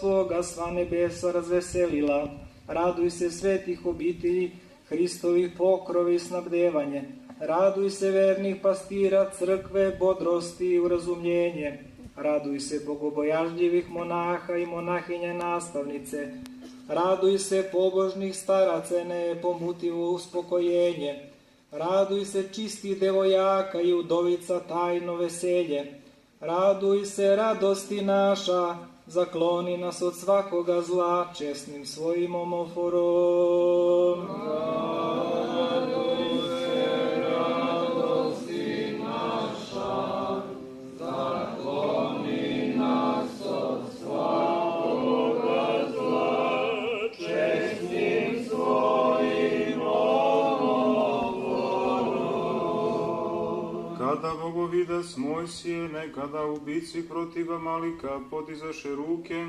svoga sva nebesa razveselila. Raduj se svetih obitelji, Hristovih pokrove i snabdevanje. Raduj se vernih pastira, crkve, bodrosti i urazumljenje. Raduj se bogobojažljivih monaha i monahinja nastavnice. Raduj se pobožnih staraca, nepomutivo uspokojenje. Raduj se čistih devojaka i udovica tajno veselje. Raduj se radosti naša, zakloni nas od svakoga zla, česnim svojim omoforom. Raduj se radosti naša, zakloni nas od svakoga zla, česnim svojim omoforom. Kada bogovidas Mojsije, nekada u bici protiv Amalika podizaše ruke,